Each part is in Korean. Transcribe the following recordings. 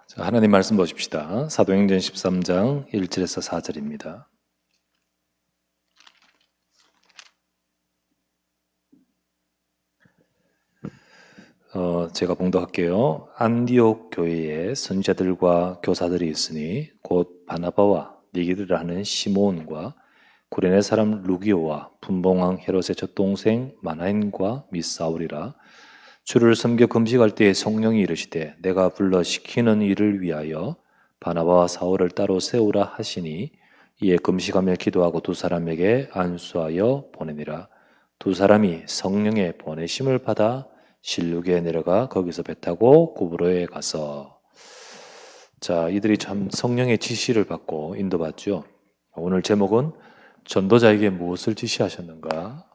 자, 하나님 말씀 보십시다. 사도행전 13장 1절에서 4절입니다. 제가 봉독할게요. 안디옥 교회에 선지자들과 교사들이 있으니 곧 바나바와 니기를 하는 시몬과 구레네 사람 루기오와 분봉왕 헤롯의 젖동생 마나엔과 및 사울이라. 주를 섬겨 금식할 때에 성령이 이르시되 내가 불러 시키는 일을 위하여 바나바와 사울을 따로 세우라 하시니 이에 금식하며 기도하고 두 사람에게 안수하여 보내니라. 두 사람이 성령의 보내심을 받아 실루기에 내려가 거기서 배 타고 구브로에 가서. 자, 이들이 참 성령의 지시를 받고 인도받죠. 오늘 제목은 전도자에게 무엇을 지시하셨는가?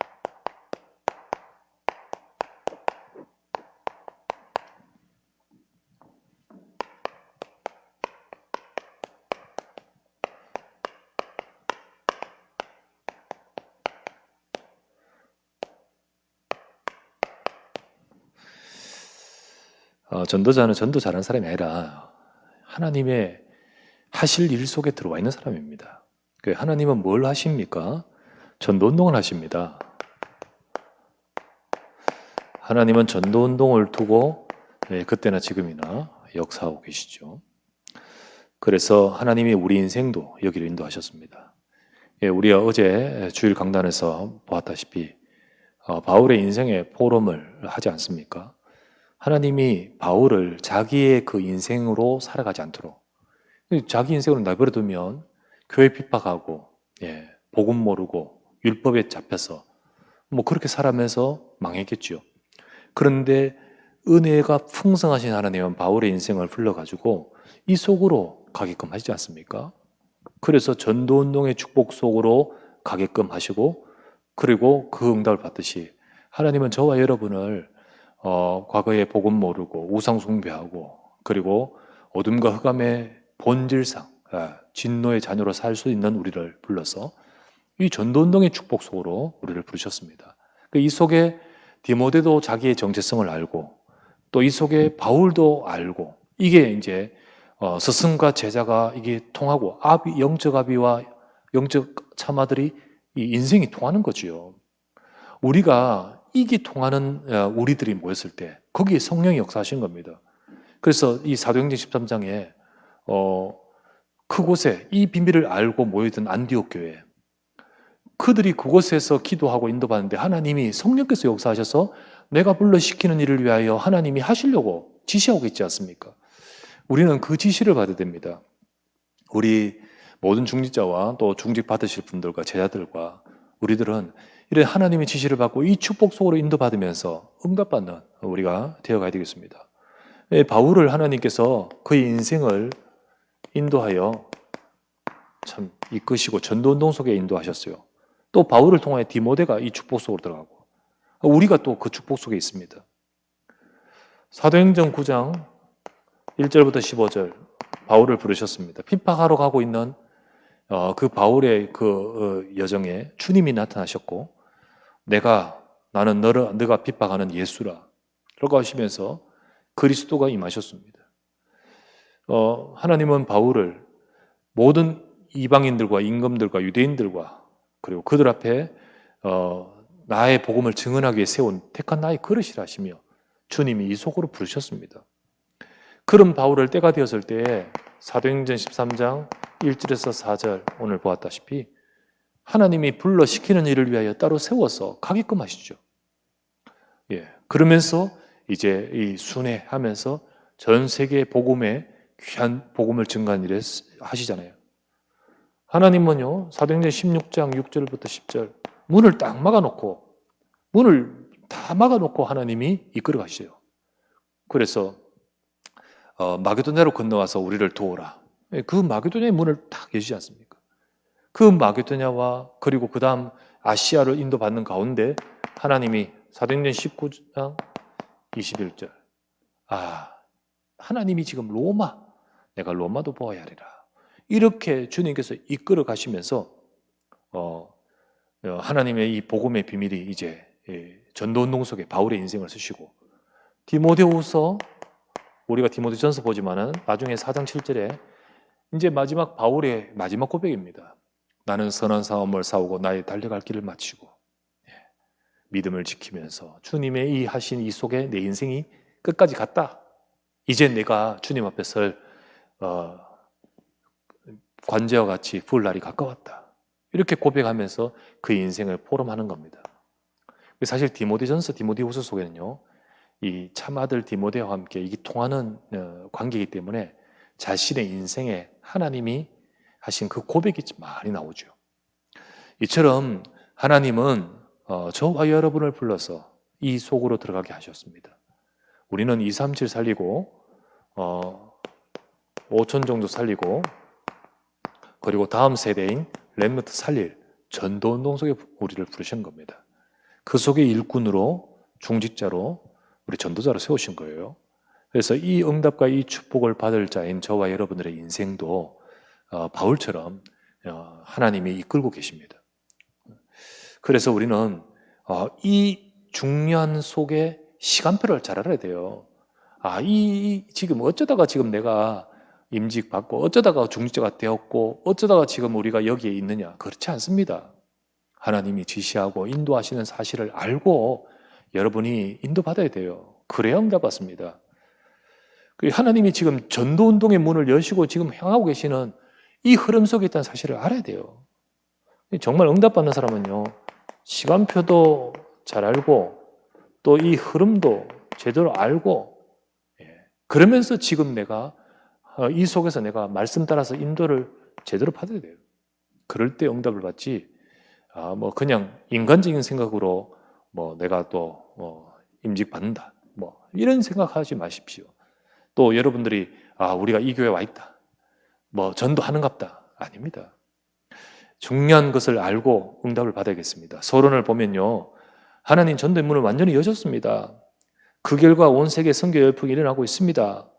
전도자는 전도 잘하는 사람이 아니라 하나님의 하실 일 속에 들어와 있는 사람입니다. 하나님은 뭘 하십니까? 전도운동을 하십니다. 하나님은 전도운동을 두고 그때나 지금이나 역사하고 계시죠. 그래서 하나님이 우리 인생도 여기로 인도하셨습니다. 우리가 어제 주일 강단에서 보았다시피 바울의 인생의 포럼을 하지 않습니까? 하나님이 바울을 자기의 그 인생으로 살아가지 않도록, 자기 인생으로 내버려두면 교회 핍박하고 복음 모르고 율법에 잡혀서 뭐 그렇게 살아면서 망했겠죠. 그런데 은혜가 풍성하신 하나님은 바울의 인생을 불러가지고 이 속으로 가게끔 하시지 않습니까? 그래서 전도운동의 축복 속으로 가게끔 하시고, 그리고 그 응답을 받듯이 하나님은 저와 여러분을 과거에 복음 모르고 우상 숭배하고 그리고 어둠과 흑암의 본질상 진노의 자녀로 살 수 있는 우리를 불러서 이 전도운동의 축복 속으로 우리를 부르셨습니다. 이 속에 디모데도 자기의 정체성을 알고 또 이 속에 바울도 알고, 이게 이제 스승과 제자가 이게 통하고 영적 아비와 영적 참아들이 이 인생이 통하는 거지요. 우리가 이게 통하는 우리들이 모였을 때 거기에 성령이 역사하신 겁니다. 그래서 이 사도행전 13장에 그곳에 이 비밀을 알고 모여든 안디옥 교회, 그들이 그곳에서 기도하고 인도받는데 하나님이 성령께서 역사하셔서 내가 불러 시키는 일을 위하여 하나님이 하시려고 지시하고 있지 않습니까? 우리는 그 지시를 받아야 됩니다. 우리 모든 중직자와 또 중직 받으실 분들과 제자들과 우리들은 이런 하나님의 지시를 받고 이 축복 속으로 인도받으면서 응답받는 우리가 되어가야 되겠습니다. 바울을 하나님께서 그의 인생을 인도하여 참 이끄시고 전도운동 속에 인도하셨어요. 또 바울을 통하여 디모데가 이 축복 속으로 들어가고 우리가 또 그 축복 속에 있습니다. 사도행전 9장 1절부터 15절 바울을 부르셨습니다. 핍박하러 가고 있는 그 바울의 그 여정에 주님이 나타나셨고 나는 너가 핍박하는 예수라 라고 하시면서 그리스도가 임하셨습니다. 하나님은 바울을 모든 이방인들과 임금들과 유대인들과 그리고 그들 앞에 나의 복음을 증언하기 위해 세운 택한 나의 그릇이라 하시며 주님이 이 속으로 부르셨습니다. 그런 바울을 때가 되었을 때에 사도행전 13장 1절에서 4절 오늘 보았다시피 하나님이 불러 시키는 일을 위하여 따로 세워서 가게끔 하시죠. 그러면서 이제 이 순회하면서 전 세계 복음의 귀한 복음을 증거하는 일을 하시잖아요. 하나님은요, 사도행전 16장 6절부터 10절 문을 딱 막아놓고 하나님이 이끌어 가시죠. 그래서 마게도냐로 건너와서 우리를 도우라. 그 마게도냐의 문을 딱 여시지 않습니까? 그 마게도냐와 그리고 그 다음 아시아를 인도받는 가운데 하나님이 사도행전 19장 21절 하나님이 지금 내가 로마도 보아야 하리라. 이렇게 주님께서 이끌어 가시면서 하나님의 이 복음의 비밀이 이제 전도운동 속에 바울의 인생을 쓰시고 디모데후서 우리가 디모데전서 보지만은 나중에 4장 7절에 이제 마지막 바울의 마지막 고백입니다. 나는 선한 싸움을 싸우고 나의 달려갈 길을 마치고 믿음을 지키면서 주님의 이 하신 이 속에 내 인생이 끝까지 갔다. 이제 내가 주님 앞에 설 관제와 같이 부을 날이 가까웠다. 이렇게 고백하면서 그 인생을 포럼하는 겁니다. 사실 디모데전서, 디모데후서 속에는요, 이 참아들 디모데와 함께 이게 통하는 관계이기 때문에 자신의 인생에 하나님이 하신 그 고백이 많이 나오죠. 이처럼 하나님은 저와 여러분을 불러서 이 속으로 들어가게 하셨습니다. 우리는 2, 3, 7 살리고 5천 정도 살리고 그리고 다음 세대인 렘넌트 살릴 전도운동 속에 우리를 부르신 겁니다. 그 속에 일꾼으로 중직자로 우리 전도자로 세우신 거예요. 그래서 이 응답과 이 축복을 받을 자인 저와 여러분들의 인생도 바울처럼 하나님이 이끌고 계십니다. 그래서 우리는 이 중요한 속에 시간표를 잘 알아야 돼요. 지금 어쩌다가 지금 내가 임직 받고 어쩌다가 중직자가 되었고 어쩌다가 지금 우리가 여기에 있느냐, 그렇지 않습니다. 하나님이 지시하고 인도하시는 사실을 알고 여러분이 인도받아야 돼요. 그래야 응답 받습니다. 하나님이 지금 전도운동의 문을 여시고 지금 향하고 계시는 이 흐름 속에 있다는 사실을 알아야 돼요. 정말 응답받는 사람은요, 시간표도 잘 알고 또 이 흐름도 제대로 알고, 그러면서 지금 내가 이 속에서 내가 말씀 따라서 인도를 제대로 받아야 돼요. 그럴 때 응답을 받지, 그냥 인간적인 생각으로 내가 또 임직 받는다, 이런 생각하지 마십시오. 또 여러분들이 우리가 이 교회에 와 있다, 전도하는갑다, 아닙니다. 중요한 것을 알고 응답을 받아야겠습니다. 서론을 보면요, 하나님 전도의 문을 완전히 여셨습니다. 그 결과 온 세계 선교 열풍이 일어나고 있습니다.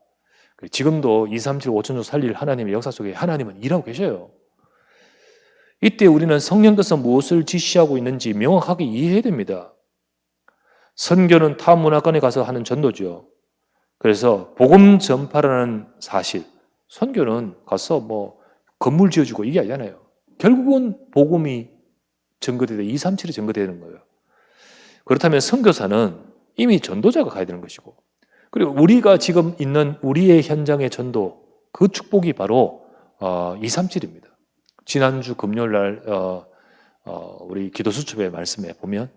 지금도 2, 3, 7, 5천 조 살릴 하나님의 역사 속에 하나님은 일하고 계셔요. 이때 우리는 성령께서 무엇을 지시하고 있는지 명확하게 이해해야 됩니다. 선교는 타 문화권에 가서 하는 전도죠. 그래서 복음 전파라는 사실, 선교는 가서 건물 지어주고 이게 아니잖아요. 결국은 복음이 전거되다 2, 3, 7이 전거되는 거예요. 그렇다면 선교사는 이미 전도자가 가야 되는 것이고, 그리고 우리가 지금 있는 우리의 현장의 전도, 그 축복이 바로 2, 3, 7입니다. 지난주 금요일 날 우리 기도 수첩의 말씀에 보면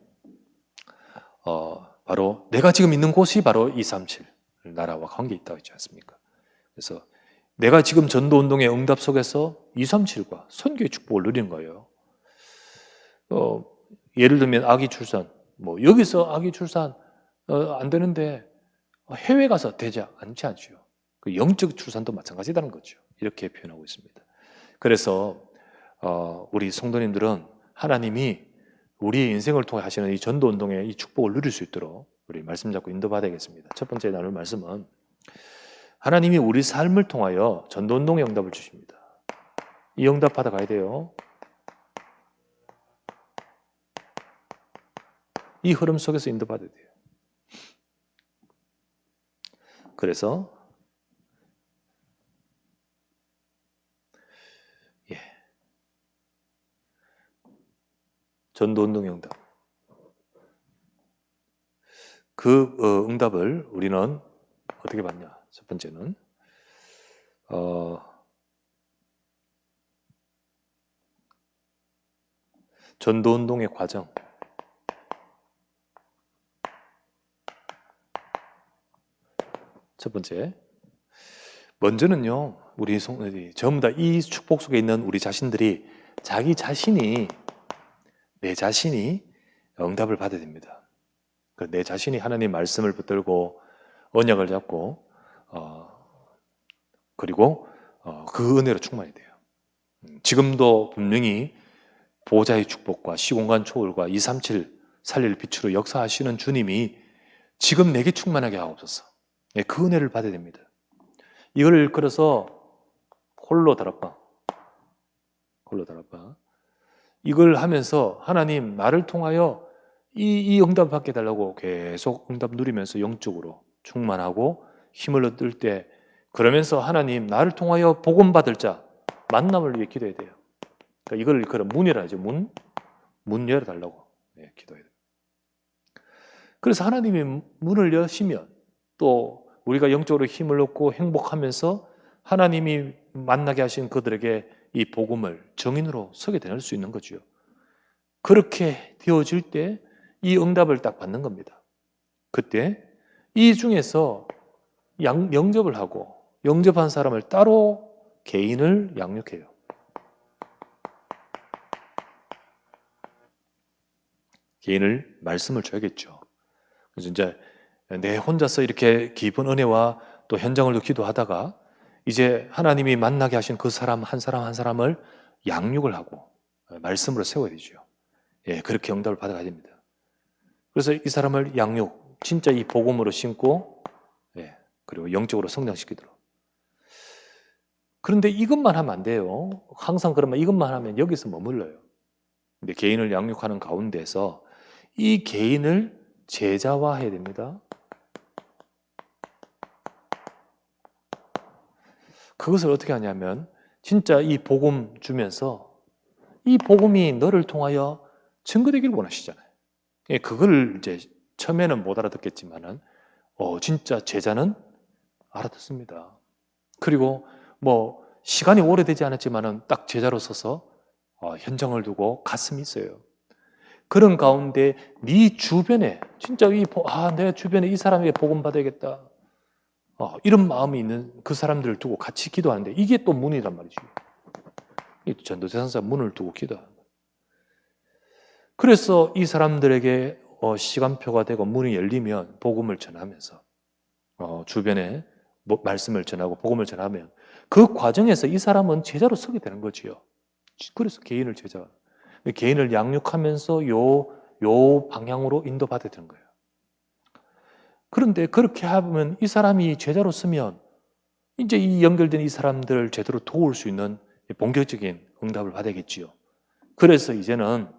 바로 내가 지금 있는 곳이 바로 2, 3, 7 나라와 관계 있다고 했지 않습니까? 그래서 내가 지금 전도운동의 응답 속에서 2, 3, 7과 선교의 축복을 누리는 거예요. 예를 들면 아기 출산, 여기서 아기 출산 안 되는데 해외 가서 되지 않죠. 그 영적 출산도 마찬가지라는 거죠. 이렇게 표현하고 있습니다. 그래서 우리 성도님들은 하나님이 우리의 인생을 통해 하시는 이 전도운동의 이 축복을 누릴 수 있도록 우리 말씀 잡고 인도받아야겠습니다. 첫 번째 나눌 말씀은 하나님이 우리 삶을 통하여 전도운동의 응답을 주십니다. 이 응답 받아가야 돼요. 이 흐름 속에서 인도받아야 돼요. 그래서 전도운동의 응답, 그 응답을 우리는 어떻게 받냐? 첫 번째는 전도운동의 과정. 첫 번째, 먼저는요, 우리 전부 다 이 축복 속에 있는 우리 자신들이 내 자신이 응답을 받아야 됩니다. 내 자신이 하나님 말씀을 붙들고 언약을 잡고 그리고 그 은혜로 충만이 돼요. 지금도 분명히 보호자의 축복과 시공간 초월과 237 살릴 빛으로 역사하시는 주님이 지금 내게 충만하게 하옵소서. 그 은혜를 받아야 됩니다. 이걸 일컬어서 홀로 다락방. 이걸 하면서 하나님 나를 통하여 이 응답 받게 달라고 계속 응답 누리면서 영적으로 충만하고 힘을 얻을 때 그러면서 하나님 나를 통하여 복음 받을 자 만남을 위해 기도해야 돼요. 그러니까 이걸 그런 문이라 하죠. 문 열어달라고 기도해야 돼요. 그래서 하나님이 문을 여시면 또 우리가 영적으로 힘을 얻고 행복하면서 하나님이 만나게 하신 그들에게 이 복음을 정인으로 서게 될 수 있는 거죠. 그렇게 되어질 때 이 응답을 딱 받는 겁니다. 그때 이 중에서 영접을 하고 영접한 사람을 따로 개인을 양육해요. 개인을 말씀을 줘야겠죠. 그래서 이제 내 혼자서 이렇게 깊은 은혜와 또 현장을도 기도하다가 이제 하나님이 만나게 하신 그 사람 한 사람 한 사람을 양육을 하고 말씀으로 세워야 되죠. 예, 그렇게 응답을 받아가야 됩니다. 그래서 이 사람을 양육, 진짜 이 복음으로 심고, 예, 그리고 영적으로 성장시키도록. 그런데 이것만 하면 안 돼요. 항상 그러면 이것만 하면 여기서 머물러요. 근데 개인을 양육하는 가운데서 이 개인을 제자화해야 됩니다. 그것을 어떻게 하냐면 진짜 이 복음 주면서 이 복음이 너를 통하여 증거되기를 원하시잖아요. 그걸 이제 처음에는 못 알아듣겠지만은 진짜 제자는 알아듣습니다. 그리고 뭐 시간이 오래되지 않았지만은 딱 제자로 서서 현장을 두고 가슴이 있어요. 그런 가운데 네 주변에 진짜 내 주변에 이 사람에게 복음 받아야겠다. 이런 마음이 있는 그 사람들을 두고 같이 기도하는데 이게 또 문이란 말이죠. 이 전도대상자 문을 두고 기도하는 거예요. 그래서 이 사람들에게 시간표가 되고 문이 열리면 복음을 전하면서 주변에 말씀을 전하고 복음을 전하면 그 과정에서 이 사람은 제자로 서게 되는 거지요. 그래서 개인을 개인을 양육하면서 요 방향으로 인도받아야 되는 거예요. 그런데 그렇게 하면 이 사람이 제자로 서면 이제 이 연결된 이 사람들을 제대로 도울 수 있는 본격적인 응답을 받아야겠지요. 그래서 이제는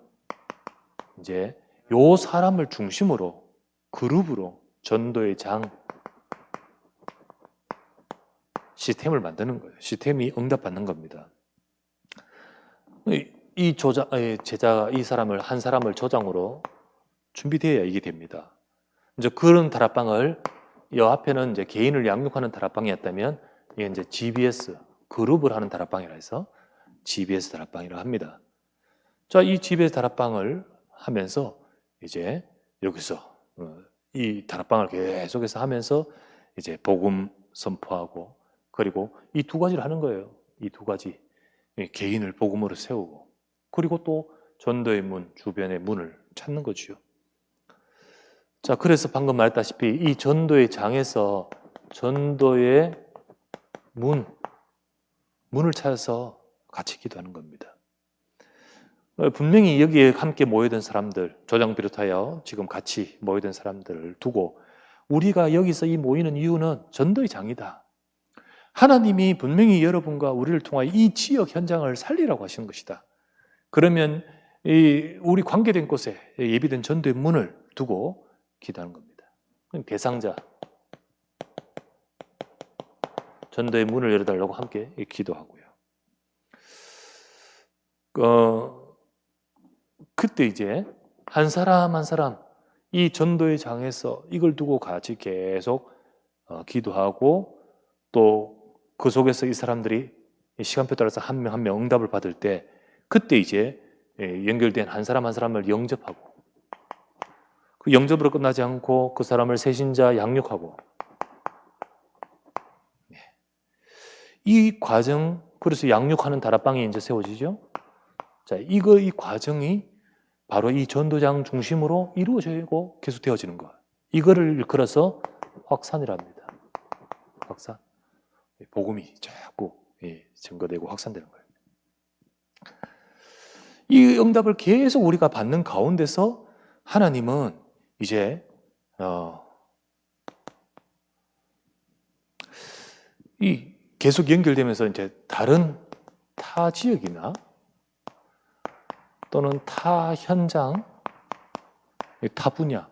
이제 요 사람을 중심으로 그룹으로 전도의 장 시스템을 만드는 거예요. 시스템이 응답받는 겁니다. 제자가 이 사람을 한 사람을 조장으로 준비되어야 이게 됩니다. 이제 그런 다락방을 이 앞에는 이제 개인을 양육하는 다락방이었다면 이게 이제 GBS 그룹을 하는 다락방이라 해서 GBS 다락방이라 합니다. 자, 이 GBS 다락방을 하면서 이제 여기서 이 다락방을 계속해서 하면서 이제 복음 선포하고 그리고 이 두 가지를 하는 거예요. 이 두 가지 개인을 복음으로 세우고 그리고 또 전도의 문 주변의 문을 찾는 거지요. 자, 그래서 방금 말했다시피 이 전도의 장에서 전도의 문을 찾아서 같이 기도하는 겁니다. 분명히 여기에 함께 모여든 사람들, 조장 비롯하여 지금 같이 모여든 사람들을 두고 우리가 여기서 이 모이는 이유는 전도의 장이다. 하나님이 분명히 여러분과 우리를 통하여 이 지역 현장을 살리라고 하시는 것이다. 그러면 우리 관계된 곳에 예비된 전도의 문을 두고 기도하는 겁니다. 대상자, 전도의 문을 열어달라고 함께 기도하고요. 그때 이제 한 사람 한 사람 이 전도의 장에서 이걸 두고 같이 계속 기도하고 또 그 속에서 이 사람들이 시간표 따라서 한 명 한 명 응답을 받을 때 그때 이제 연결된 한 사람 한 사람을 영접하고 그 영접으로 끝나지 않고 그 사람을 새신자 양육하고 이 과정 그래서 양육하는 다락방이 이제 세워지죠. 자, 이 과정이 바로 이 전도장 중심으로 이루어지고 계속 되어지는 것. 이거를 일컬어서 확산이라 합니다. 확산. 복음이 자꾸 증거되고 확산되는 거예요. 이 응답을 계속 우리가 받는 가운데서 하나님은 이제 이 계속 연결되면서 이제 다른 타 지역이나 또는 타 현장, 타 분야,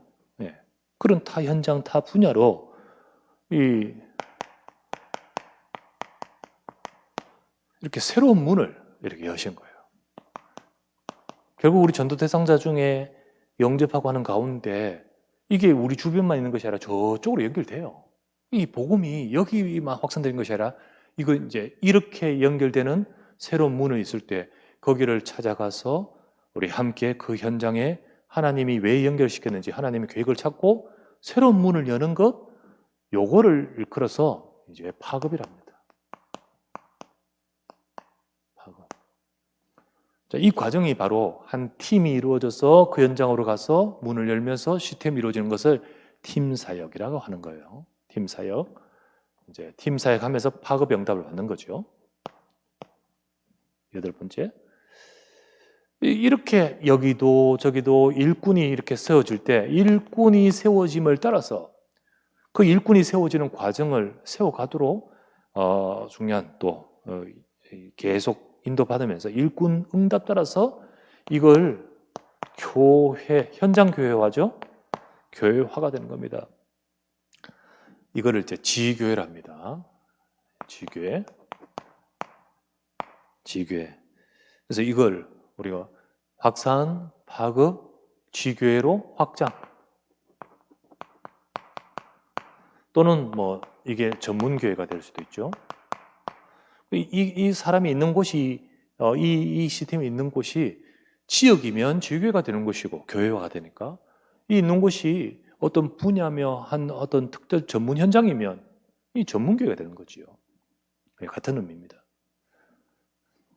그런 타 현장, 타 분야로 이렇게 새로운 문을 이렇게 여신 거예요. 결국 우리 전도 대상자 중에 영접하고 하는 가운데 이게 우리 주변만 있는 것이 아니라 저쪽으로 연결돼요. 이 복음이 여기만 확산되는 것이 아니라 이거 이제 이렇게 연결되는 새로운 문이 있을 때 거기를 찾아가서 우리 함께 그 현장에 하나님이 왜 연결시켰는지 하나님의 계획을 찾고 새로운 문을 여는 것, 요거를 일컬어서 이제 파급이랍니다. 파급. 자, 이 과정이 바로 한 팀이 이루어져서 그 현장으로 가서 문을 열면서 시스템이 이루어지는 것을 팀 사역이라고 하는 거예요. 팀 사역. 이제 팀 사역하면서 파급 응답을 받는 거죠. 8번째. 이렇게 여기도 저기도 일꾼이 이렇게 세워질 때 일꾼이 세워짐을 따라서 그 일꾼이 세워지는 과정을 세워가도록 중요한 또 계속 인도받으면서 일꾼 응답 따라서 이걸 교회, 현장 교회화죠. 교회화가 되는 겁니다. 이거를 이제 지교회랍니다. 지교회. 지교회. 그래서 이걸 우리가 확산, 파급, 지교회로 확장. 또는 뭐 이게 전문교회가 될 수도 있죠. 이 사람이 있는 곳이 이 시스템이 있는 곳이 지역이면 지교회가 되는 것이고 교회화가 되니까 이 있는 곳이 어떤 분야며 한 어떤 특별 전문 현장이면 이 전문교회가 되는 거지요. 같은 의미입니다.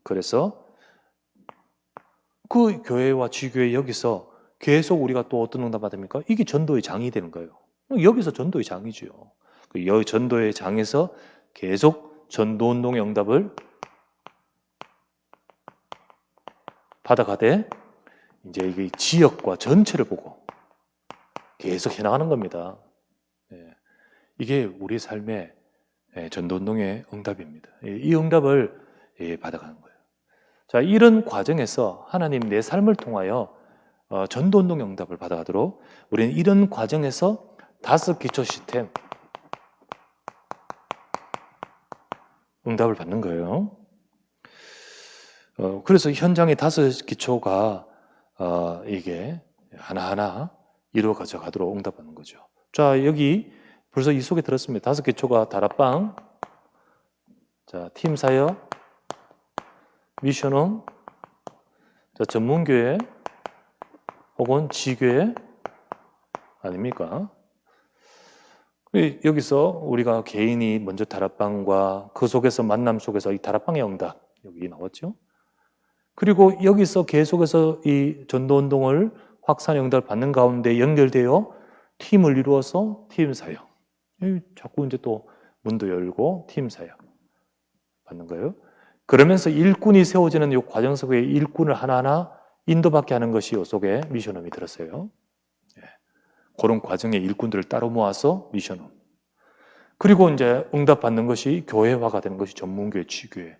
그래서 그 교회와 지교회 여기서 계속 우리가 또 어떤 응답 받습니까? 이게 전도의 장이 되는 거예요. 여기서 전도의 장이지요. 그 전도의 장에서 계속 전도운동의 응답을 받아가되 이제 이게 지역과 전체를 보고 계속 해나가는 겁니다. 이게 우리 삶의 전도운동의 응답입니다. 이 응답을 받아가는 거예요. 자, 이런 과정에서 하나님 내 삶을 통하여 전도운동의 응답을 받아가도록 우리는 이런 과정에서 5 기초 시스템 응답을 받는 거예요. 그래서 현장의 5 기초가 이게 하나하나 이루어져 가도록 응답하는 거죠. 자, 여기 벌써 이 속에 들었습니다. 5 기초가 다락방, 자, 팀 사역, 미션홈, 자, 전문교회 혹은 지교회 아닙니까? 여기서 우리가 개인이 먼저 다락방과 그 속에서 만남 속에서 이 다락방의 응답 여기 나왔죠. 그리고 여기서 계속해서 이 전도운동을 확산의 응답을 받는 가운데 연결되어 팀을 이루어서 팀 사역. 자꾸 이제 또 문도 열고 팀 사역 받는 거예요. 그러면서 일꾼이 세워지는 이 과정 속에 일꾼을 하나하나 인도받게 하는 것이 이 속에 미션홈이 들었어요. 그런 과정에 일꾼들을 따로 모아서 미션홈. 그리고 이제 응답받는 것이 교회화가 되는 것이 전문교회, 지교회.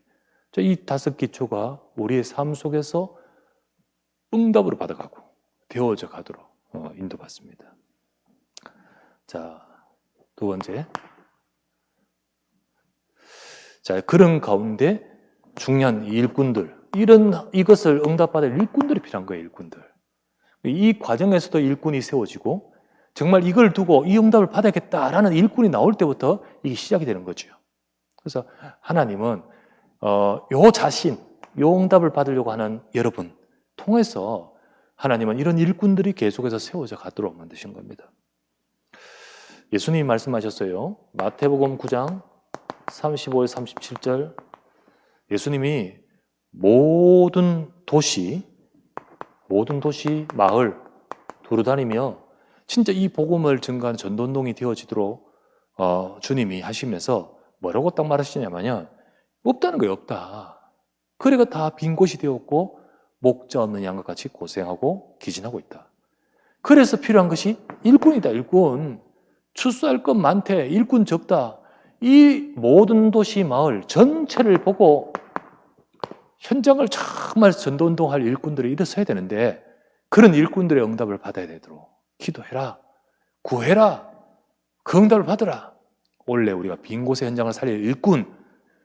이 5 기초가 우리의 삶 속에서 응답으로 받아가고 되어져 가도록 인도받습니다. 자, 2번째. 자, 그런 가운데 중요한 일꾼들, 이것을 응답받을 일꾼들이 필요한 거예요, 일꾼들. 이 과정에서도 일꾼이 세워지고 정말 이걸 두고 이 응답을 받아야겠다라는 일꾼이 나올 때부터 이게 시작이 되는 거죠. 그래서 하나님은 요 자신, 요 응답을 받으려고 하는 여러분 통해서 하나님은 이런 일꾼들이 계속해서 세워져 가도록 만드신 겁니다. 예수님이 말씀하셨어요. 마태복음 9장 35절 37절 예수님이 모든 도시, 마을 두루다니며 진짜 이 복음을 증거하는 전도운동이 되어지도록 주님이 하시면서 뭐라고 딱 말하시냐면요. 없다는 거예요. 없다. 그래가 다 빈 곳이 되었고 목자 없는 양과 같이 고생하고 기진하고 있다. 그래서 필요한 것이 일꾼이다. 일꾼. 출소할 것 많대. 일꾼 적다. 이 모든 도시 마을 전체를 보고 현장을 정말 전도운동할 일꾼들이 일어서야 되는데 그런 일꾼들의 응답을 받아야 되도록 기도해라. 구해라. 그 응답을 받으라. 원래 우리가 빈 곳의 현장을 살릴 일꾼,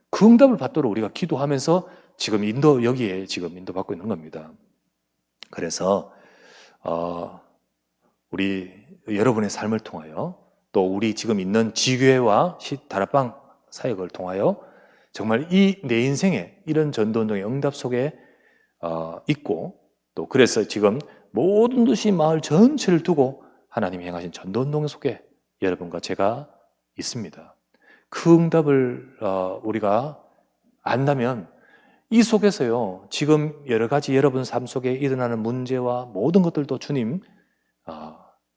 그 응답을 받도록 우리가 기도하면서 지금 여기에 지금 인도받고 있는 겁니다. 그래서 우리 여러분의 삶을 통하여 또 우리 지금 있는 지교회와 다락방 사역을 통하여 정말 내 인생에 이런 전도운동의 응답 속에 있고, 또 그래서 지금 모든 도시 마을 전체를 두고 하나님이 행하신 전도운동 속에 여러분과 제가 있습니다. 그 응답을 우리가 안다면 이 속에서요, 지금 여러 가지 여러분 삶 속에 일어나는 문제와 모든 것들도 주님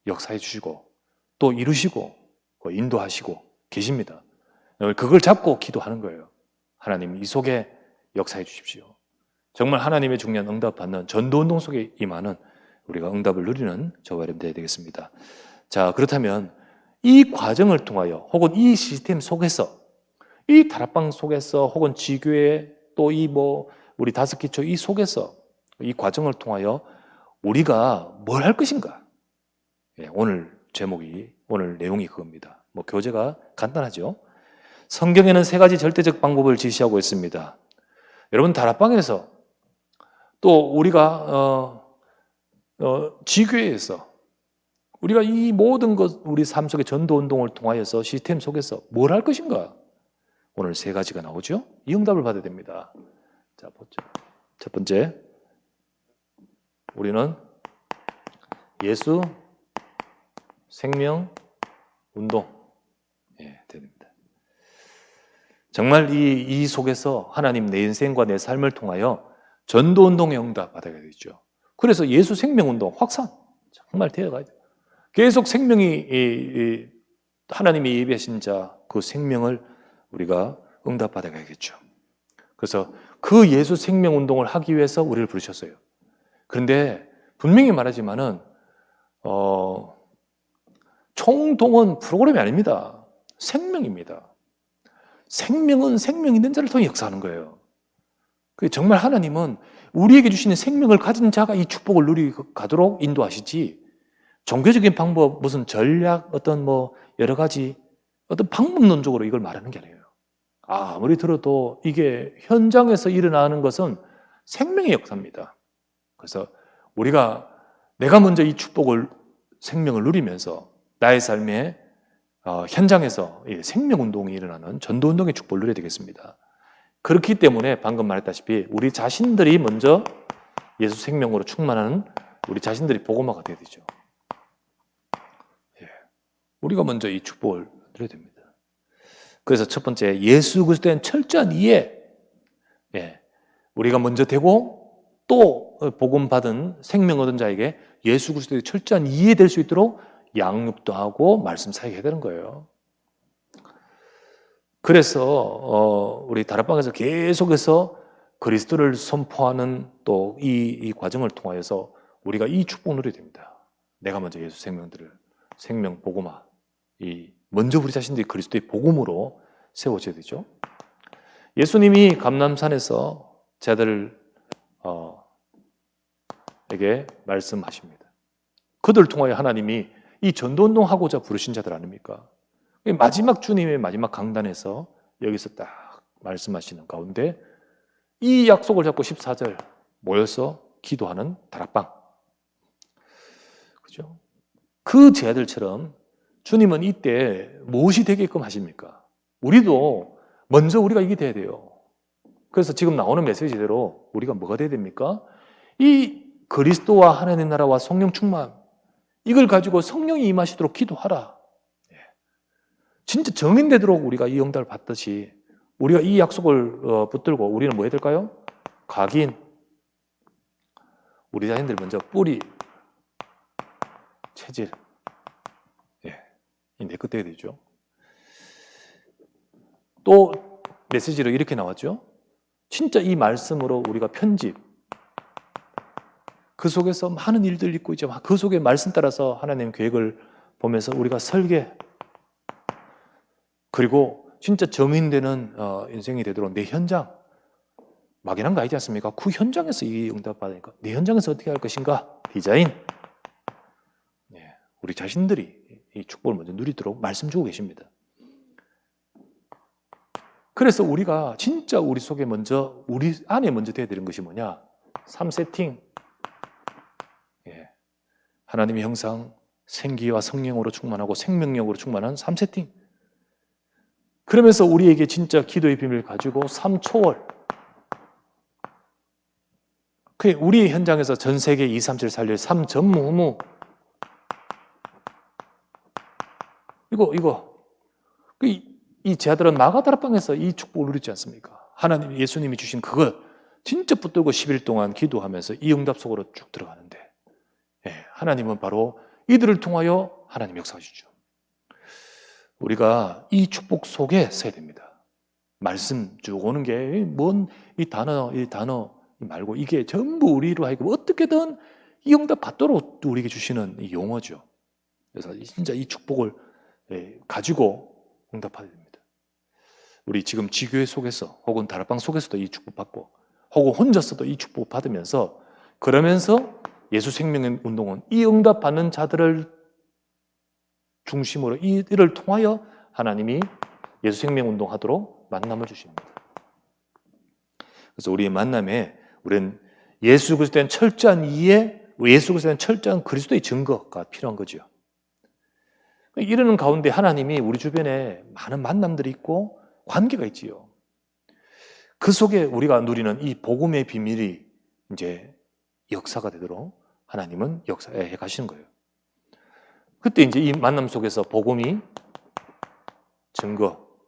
역사해 주시고 또 이루시고 인도하시고 계십니다. 그걸 잡고 기도하는 거예요. 하나님, 이 속에 역사해 주십시오. 정말 하나님의 중요한 응답 받는 전도운동 속에 임하는 우리가 응답을 누리는 저와 여러분 되어야 되겠습니다. 자, 그렇다면 이 과정을 통하여 혹은 이 시스템 속에서, 이 다락방 속에서 혹은 지교회 또 우리 다섯 기초 이 속에서 이 과정을 통하여 우리가 뭘 할 것인가? 오늘 제목이, 오늘 내용이 그겁니다. 교재가 간단하죠? 성경에는 세 가지 절대적 방법을 지시하고 있습니다. 여러분, 다락방에서 또 우리가 지교회에서 우리가 이 모든 것, 우리 삶 속의 전도운동을 통하여서 시스템 속에서 뭘 할 것인가? 오늘 세 가지가 나오죠? 이 응답을 받아야 됩니다. 자, 보죠. 첫 번째, 우리는 예수, 생명, 운동. 됩니다. 정말 이 속에서 하나님 내 인생과 내 삶을 통하여 전도운동의 응답 받아야 되죠. 그래서 예수 생명운동 확산 정말 되어가야 돼요. 계속 생명이 하나님이 예비하신 자 그 생명을 우리가 응답받아가야겠죠. 그래서 그 예수 생명운동을 하기 위해서 우리를 부르셨어요. 그런데 분명히 말하지만은 총동원 프로그램이 아닙니다. 생명입니다. 생명은 생명 있는 자를 통해 역사하는 거예요. 정말 하나님은 우리에게 주시는 생명을 가진 자가 이 축복을 누리고 가도록 인도하시지, 종교적인 방법, 무슨 전략, 어떤 여러 가지 어떤 방법론적으로 이걸 말하는 게 아니에요. 아무리 들어도 이게 현장에서 일어나는 것은 생명의 역사입니다. 그래서 내가 먼저 이 축복을, 생명을 누리면서 나의 삶에 현장에서 생명운동이 일어나는 전도운동의 축복을 누려야 되겠습니다. 그렇기 때문에 방금 말했다시피 우리 자신들이 먼저 예수 생명으로 충만하는 우리 자신들이 복음화가 되어야 되죠. 우리가 먼저 이 축복을 누려야 됩니다. 그래서 첫 번째, 예수 그리스도에 대한 철저한 이해. 우리가 먼저 되고 또 복음 받은 생명 얻은 자에게 예수 그리스도의 철저한 이해될 수 있도록 양육도 하고 말씀 사역해야 되는 거예요. 그래서 우리 다락방에서 계속해서 그리스도를 선포하는 또 이 과정을 통하여서 우리가 이 축복을 누려야 됩니다. 내가 먼저 예수 생명 복음화, 먼저 우리 자신들이 그리스도의 복음으로 세워져야 되죠. 예수님이 감람산에서 제자들에게 말씀하십니다. 그들을 통하여 하나님이 이 전도운동 하고자 부르신 자들 아닙니까? 마지막 주님의 마지막 강단에서 여기서 딱 말씀하시는 가운데 이 약속을 잡고 14절 모여서 기도하는 다락방. 그죠? 그 제자들처럼 주님은 이때 무엇이 되게끔 하십니까? 우리도 먼저 우리가 이게 돼야 돼요. 그래서 지금 나오는 메시지대로 우리가 뭐가 돼야 됩니까? 이 그리스도와 하나님 나라와 성령 충만, 이걸 가지고 성령이 임하시도록 기도하라. 진짜 정인되도록 우리가 이 응답을 받듯이 우리가 이 약속을 붙들고 우리는 뭐 해야 될까요? 각인, 우리 자신들 먼저 뿌리, 체질, 이 내것 돼야 되죠. 또 메시지로 이렇게 나왔죠. 진짜 이 말씀으로 우리가 편집, 그 속에서 많은 일들 있고 있죠. 그 속에 말씀 따라서 하나님 계획을 보면서 우리가 설계, 그리고 진짜 정인되는 인생이 되도록 내 현장, 막연한 거 아니지 않습니까? 그 현장에서 이 응답 받으니까 내 현장에서 어떻게 할 것인가? 디자인. 우리 자신들이 이 축복을 먼저 누리도록 말씀 주고 계십니다. 그래서 우리가 진짜 우리 속에 먼저, 우리 안에 먼저 돼야 되는 것이 뭐냐? 3세팅. 예. 하나님의 형상, 생기와 성령으로 충만하고 생명력으로 충만한 3세팅. 그러면서 우리에게 진짜 기도의 비밀을 가지고 3초월. 그 우리의 현장에서 전 세계 237 살릴 3전무후무. 이 제자들은 마가다락방에서 이 축복을 누리지 않습니까? 하나님, 예수님이 주신 그거 진짜 붙들고 10일 동안 기도하면서 이 응답 속으로 쭉 들어가는데, 예, 하나님은 바로 이들을 통하여 하나님 역사하시죠. 우리가 이 축복 속에 서야 됩니다. 말씀 쭉 오는 게 이 단어 말고 이게 전부 우리로 하여금 어떻게든 이 응답 받도록 우리에게 주시는 이 용어죠. 그래서 진짜 이 축복을 가지고 응답해야 됩니다. 우리 지금 지교회 속에서 혹은 다락방 속에서도 이 축복 받고 혹은 혼자서도 이 축복 받으면서 그러면서 예수 생명의 운동은 이 응답 받는 자들을 중심으로 이를 통하여 하나님이 예수 생명 운동하도록 만남을 주십니다. 그래서 우리의 만남에 우리는 예수 그리스도에 대한 철저한 이해, 예수 그리스도에 대한 철저한 그리스도의 증거가 필요한 거죠. 이러는 가운데 하나님이 우리 주변에 많은 만남들이 있고 관계가 있지요. 그 속에 우리가 누리는 이 복음의 비밀이 이제 역사가 되도록 하나님은 역사해 가시는 거예요. 그때 이제 이 만남 속에서 복음이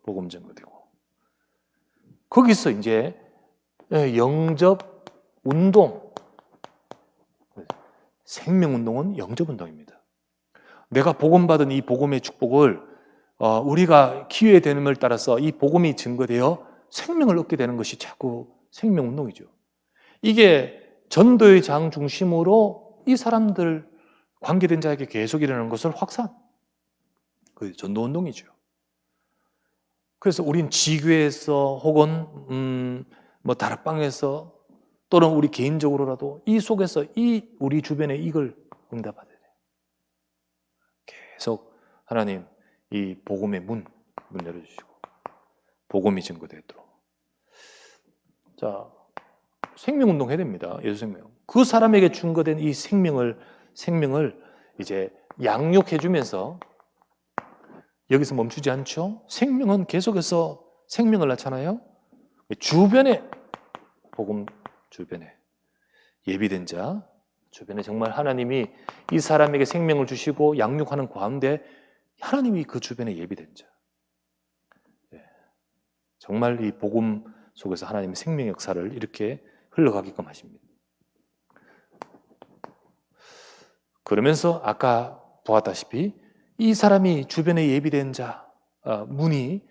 복음 증거되고 거기서 이제 영접 운동, 생명 운동은 영접 운동입니다. 내가 복음 받은 이 복음의 축복을 우리가 기회에 되는을 따라서 이 복음이 증거되어 생명을 얻게 되는 것이 자꾸 생명 운동이죠. 이게 전도의 장 중심으로 이 사람들 관계된 자에게 계속 일어나는 것을 확산. 그 전도 운동이죠. 그래서 우린 지교에서 혹은 다락방에서 또는 우리 개인적으로라도 이 속에서 우리 주변에 이걸 응답받아야 돼요. 계속 하나님 이 복음의 문 열어주시고 복음이 증거되도록. 자, 생명운동 해야 됩니다. 예수 생명. 그 사람에게 증거된 이 생명을 이제 양육해주면서 여기서 멈추지 않죠. 생명은 계속해서 생명을 낳잖아요. 주변에 복음 주변에 예비된 자 주변에 정말 하나님이 이 사람에게 생명을 주시고 양육하는 가운데 하나님이 그 주변에 예비된 자. 정말 이 복음 속에서 하나님의 생명 역사를 이렇게 흘러가게끔 하십니다. 그러면서 아까 보았다시피 이 사람이 주변에 예비된 자 문이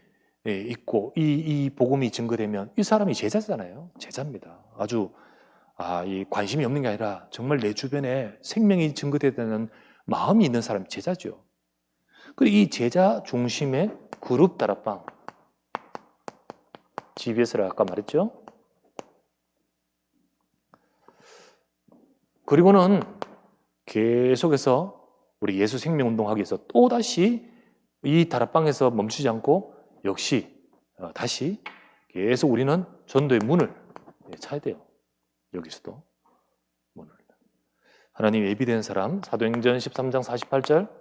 있고 이 복음이 증거되면 이 사람이 제자잖아요. 제자입니다. 아주 이 관심이 없는 게 아니라 정말 내 주변에 생명이 증거되는 마음이 있는 사람이 제자죠. 그리고 이 제자 중심의 그룹 다락방 GBS를 아까 말했죠. 그리고는 계속해서 우리 예수 생명 운동하기 위해서 또다시 이 다락방에서 멈추지 않고 역시 다시 계속 우리는 전도의 문을 차야 돼요. 여기서도 문을. 하나님 예비된 사람 사도행전 13장 48절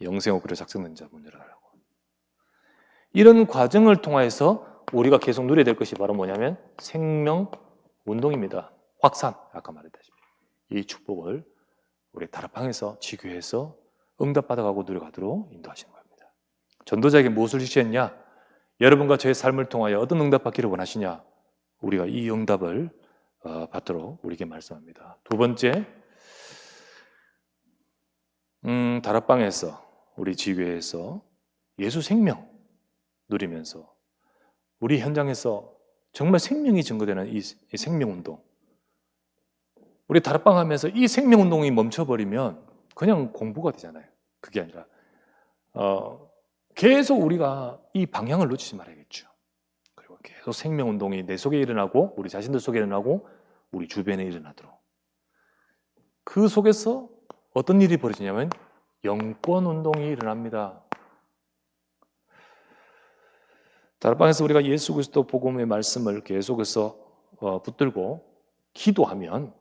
영생옥으로 작성된 자 문 열어라고. 이런 과정을 통해서 우리가 계속 누려야 될 것이 바로 뭐냐면 생명 운동입니다. 확산, 아까 말했다시피 이 축복을 우리 다락방에서 지교회에서 응답받아가고 누려가도록 인도하시는 겁니다. 전도자에게 무엇을 주셨냐? 여러분과 저의 삶을 통하여 어떤 응답받기를 원하시냐? 우리가 이 응답을 받도록 우리에게 말씀합니다. 두 번째, 다락방에서 우리 지교회에서 예수 생명 누리면서 우리 현장에서 정말 생명이 증거되는 이 생명운동, 우리 다락방 하면서 이 생명운동이 멈춰버리면 그냥 공부가 되잖아요. 그게 아니라 계속 우리가 이 방향을 놓치지 말아야겠죠. 그리고 계속 생명운동이 내 속에 일어나고 우리 자신들 속에 일어나고 우리 주변에 일어나도록. 그 속에서 어떤 일이 벌어지냐면 영권운동이 일어납니다. 다락방에서 우리가 예수 그리스도 복음의 말씀을 계속해서 붙들고 기도하면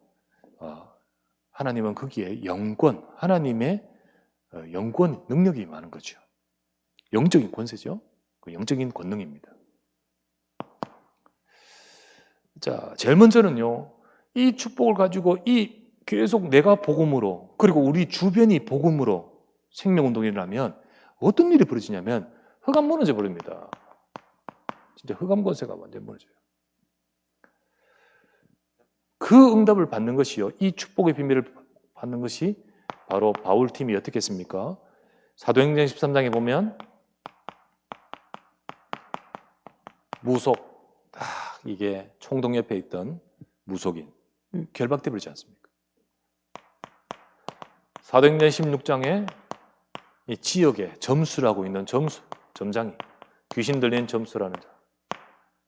하나님은 거기에 영권, 하나님의 영권 능력이 임하는 거죠. 영적인 권세죠. 그 영적인 권능입니다. 자, 제일 먼저는요, 이 축복을 가지고 계속 내가 복음으로, 그리고 우리 주변이 복음으로 생명운동이 일어나면 어떤 일이 벌어지냐면 흑암 무너져 버립니다. 진짜 흑암 권세가 완전히 무너져요. 그 응답을 받는 것이요, 이 축복의 비밀을 받는 것이 바로 바울 팀이 어떻게 했습니까? 사도행전 13장에 보면 무속, 이게 총동 옆에 있던 무속인 결박돼 버리지 않습니까? 사도행전 16장에 이 지역에 점수라고 있는 점장이 귀신 들린 점수라는 자,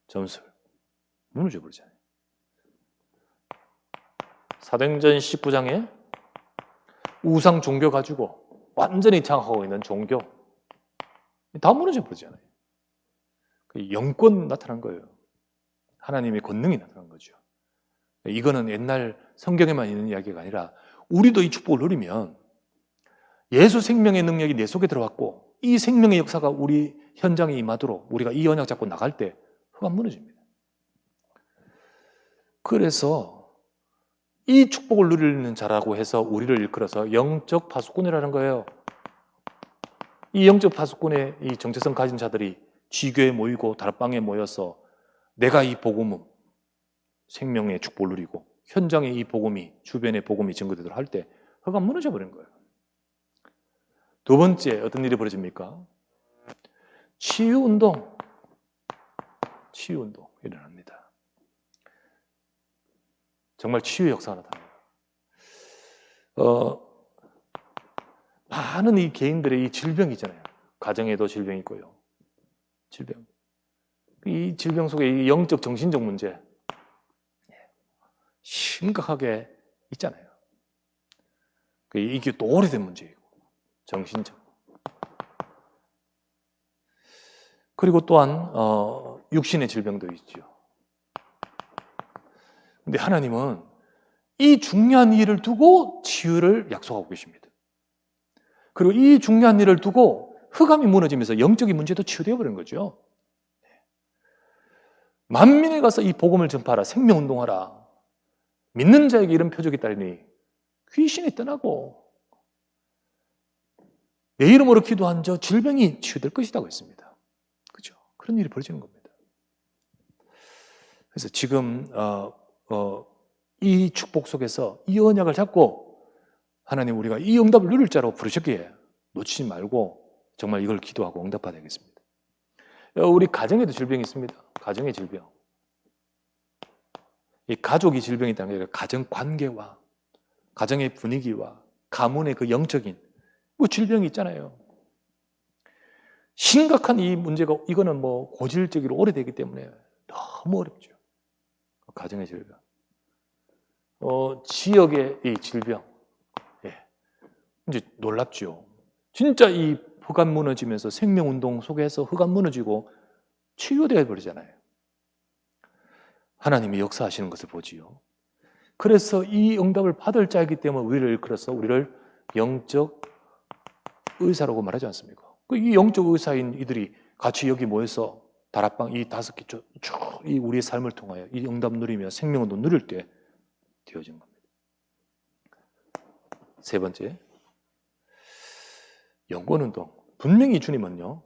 점술 무너져 버리잖아요. 사도행전 19장에 우상 종교 가지고 완전히 장악하고 있는 종교 다 무너져 버리잖아요. 영권 나타난 거예요. 하나님의 권능이 나타난 거죠. 이거는 옛날 성경에만 있는 이야기가 아니라 우리도 이 축복을 누리면 예수 생명의 능력이 내 속에 들어왔고 이 생명의 역사가 우리 현장에 임하도록 우리가 이 언약 잡고 나갈 때 흑암 무너집니다. 그래서 이 축복을 누리는 자라고 해서 우리를 일컬어서 영적 파수꾼이라는 거예요. 이 영적 파수꾼의 이 정체성 가진 자들이 지교에 모이고 다락방에 모여서 내가 이 복음, 생명의 축복을 누리고 현장에 이 복음이, 주변의 복음이 증거되도록 할 때 흑암 무너져 버린 거예요. 두 번째 어떤 일이 벌어집니까? 치유운동 일어납니다. 정말 치유 역사가 나타납니다. 많은 이 개인들의 이 질병이 있잖아요. 가정에도 질병이 있고요. 질병. 이 질병 속에 이 영적, 정신적 문제 심각하게 있잖아요. 이게 또 오래된 문제이고, 정신적. 그리고 또한 육신의 질병도 있죠. 근데 하나님은 이 중요한 일을 두고 치유를 약속하고 계십니다. 그리고 이 중요한 일을 두고 흑암이 무너지면서 영적인 문제도 치유되어 버린 거죠. 만민에 가서 이 복음을 전파하라, 생명운동하라. 믿는 자에게 이런 표적이 따르니 귀신이 떠나고 내 이름으로 기도한 저 질병이 치유될 것이라고 했습니다. 그렇죠? 그런 일이 벌어지는 겁니다. 그래서 지금 이 축복 속에서 이 언약을 잡고 하나님 우리가 이 응답을 누릴 자로 부르셨기에 놓치지 말고 정말 이걸 기도하고 응답받아야 겠습니다. 우리 가정에도 질병이 있습니다. 가정의 질병. 이 가족이 질병이 있다는 게 아니라 가정 관계와 가정의 분위기와 가문의 그 영적인 질병이 있잖아요. 심각한 이 문제가 이거는 고질적으로 오래되기 때문에 너무 어렵죠. 가정의 질병. 지역의 이 질병. 이제 놀랍죠. 진짜 이 흑암 무너지면서 생명운동 속에서 흑암 무너지고 치유되어 버리잖아요. 하나님이 역사하시는 것을 보지요. 그래서 이 응답을 받을 자이기 때문에 우리를 일컬어서 우리를 영적 의사라고 말하지 않습니까? 이 영적 의사인 이들이 같이 여기 모여서 다락방 이 5개 쭉 이 우리의 삶을 통하여 이 응답 누리며 생명운동 누릴 때 되어진 겁니다. 세 번째, 영권운동. 분명히 주님은요,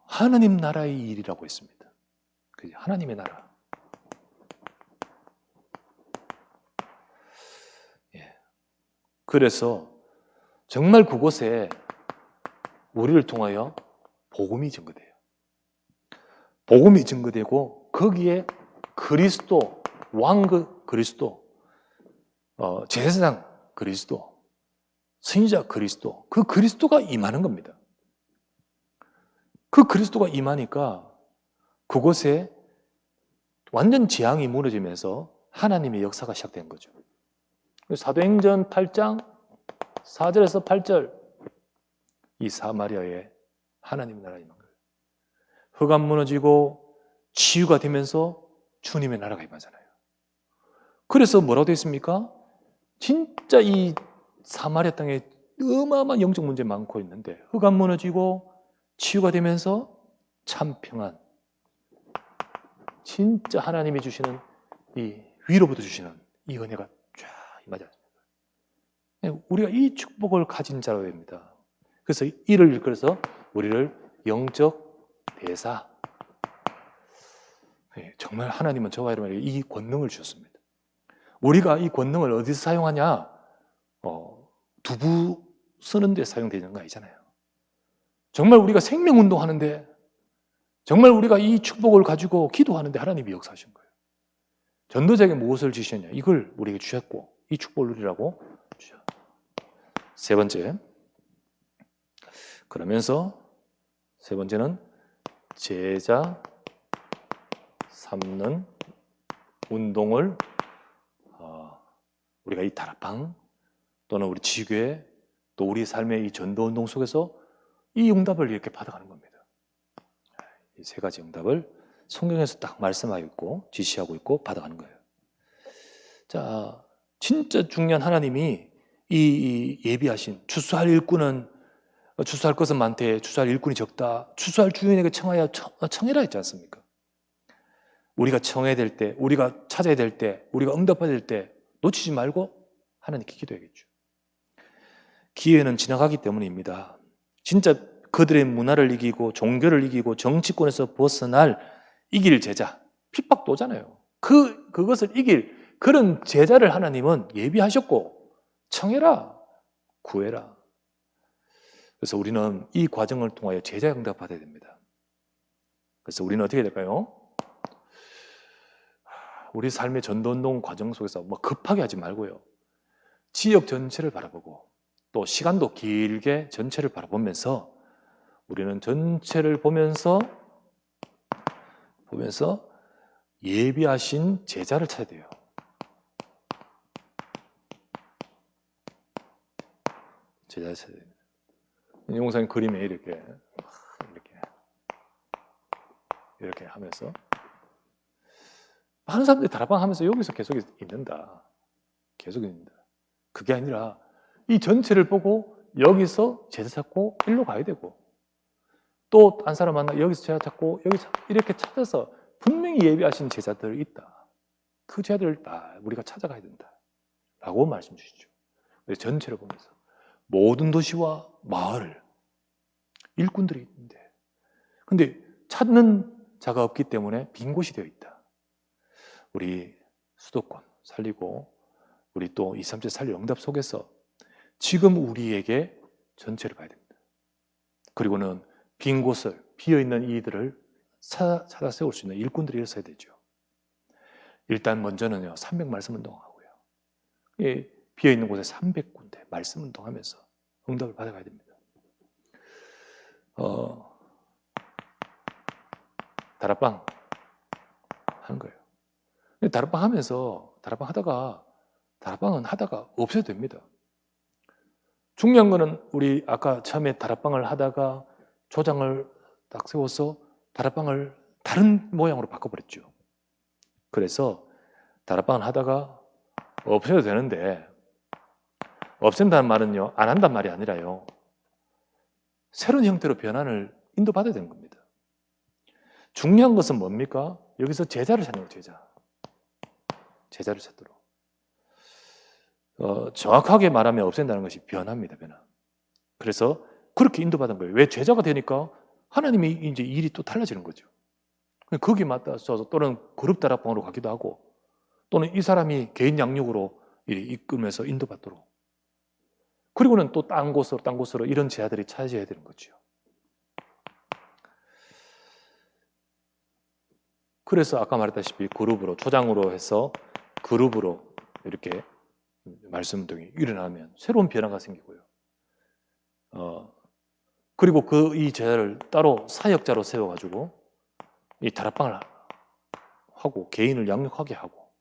하나님 나라의 일이라고 했습니다. 하나님의 나라. 그래서 정말 그곳에 우리를 통하여 복음이 증거돼요. 복음이 증거되고 거기에 그리스도, 왕 그리스도, 제사장 그리스도, 선지자 그리스도, 그 그리스도가 임하는 겁니다. 그 그리스도가 임하니까 그곳에 완전 지향이 무너지면서 하나님의 역사가 시작된 거죠. 사도행전 8장 4절에서 8절 이 사마리아에 하나님 나라 임한 거예요. 흑암 무너지고 치유가 되면서 주님의 나라가 임하잖아요. 그래서 뭐라고 되어 있습니까? 진짜 이 사마리아 땅에 어마어마한 영적 문제 많고 있는데 흑암 무너지고 치유가 되면서 참 평안, 진짜 하나님이 주시는 이 위로부터 주시는 이 은혜가 쫙 임하지 않습니까? 우리가 이 축복을 가진 자로 됩니다. 그래서 그래서 우리를 영적 대사, 정말 하나님은 저와 여러분에게 이 권능을 주셨습니다. 우리가 이 권능을 어디서 사용하냐? 두부 쓰는 데 사용되는 거 아니잖아요. 정말 우리가 생명운동 하는데, 정말 우리가 이 축복을 가지고 기도하는데 하나님이 역사하신 거예요. 전도자에게 무엇을 주셨냐? 이걸 우리에게 주셨고, 이 축복을 누리라고 주셨어요. 세 번째, 그러면서 세 번째는 제자 삼는 운동을 우리가 이 다락방 또는 우리 지교회 또 우리 삶의 이 전도운동 속에서 이 응답을 이렇게 받아가는 겁니다. 이 세 가지 응답을 성경에서 딱 말씀하고 있고 지시하고 있고 받아가는 거예요. 자, 진짜 중요한 하나님이 이 예비하신 추수할 일꾼은 추수할 것은 많되 추수할 일꾼이 적다. 추수할 주인에게 청해라 했지 않습니까? 우리가 청해야 될 때, 우리가 찾아야 될 때, 우리가 응답받아야 될 때 놓치지 말고 하나님께 기도해야겠죠. 기회는 지나가기 때문입니다. 진짜 그들의 문화를 이기고 종교를 이기고 정치권에서 벗어날 이길 제자, 핍박도 오잖아요. 그것을 이길 그런 제자를 하나님은 예비하셨고 청해라, 구해라. 그래서 우리는 이 과정을 통하여 제자 응답 받아야 됩니다. 그래서 우리는 어떻게 될까요? 우리 삶의 전도운동 과정 속에서 뭐 급하게 하지 말고요. 지역 전체를 바라보고 또 시간도 길게 전체를 바라보면서 우리는 전체를 보면서 예비하신 제자를 찾아야 돼요. 제자를 찾아야 됩니다. 용사님 그림에 이렇게 하면서 많은 사람들이 다락방 하면서 여기서 계속 있는다. 계속 있는다. 그게 아니라 이 전체를 보고 여기서 제자 찾고 일로 가야 되고 또 딴 사람 만나 여기서 제자 찾고 여기서 이렇게 찾아서 분명히 예비하신 제자들이 있다. 그 제자들을 다 우리가 찾아가야 된다. 라고 말씀 주시죠. 전체를 보면서 모든 도시와 마을 일꾼들이 있는데 근데 찾는 자가 없기 때문에 빈 곳이 되어 있다. 우리 수도권 살리고 우리 또 2, 3제 살릴 응답 속에서 지금 우리에게 전체를 봐야 됩니다. 그리고는 빈 곳을 비어있는 이들을 찾아 세울 수 있는 일꾼들이 있어야 되죠. 일단 먼저는요 300말씀 운동하고요. 비어있는 곳에 300군데 말씀 운동하면서 응답을 받아가야 됩니다. 다락방 하는 거예요. 다락방 하면서 다락방은 하다가 없어도 됩니다. 중요한 거는 우리 아까 처음에 다락방을 하다가 조장을 딱 세워서 다락방을 다른 모양으로 바꿔버렸죠. 그래서 다락방을 하다가 없애도 되는데 없앤다는 말은요 안 한단 말이 아니라요 새로운 형태로 변환을 인도받아야 되는 겁니다. 중요한 것은 뭡니까? 여기서 제자를 찾는 거예요. 제자를 찾도록. 정확하게 말하면 없앤다는 것이 변화입니다. 변화. 그래서 그렇게 인도받은 거예요. 왜? 제자가 되니까 하나님이 이제 일이 또 달라지는 거죠. 거기에 맞춰서 또는 그룹 다락방으로 가기도 하고 또는 이 사람이 개인 양육으로 이끌면서 인도받도록 그리고는 또 딴 곳으로 이런 제자들이 찾아야 되는 거죠. 그래서 아까 말했다시피 그룹으로 초장으로 해서 그룹으로 이렇게 말씀 운동이 일어나면 새로운 변화가 생기고요. 그리고 이 제자를 따로 사역자로 세워가지고 이 다락방을 하고 개인을 양육하게 하고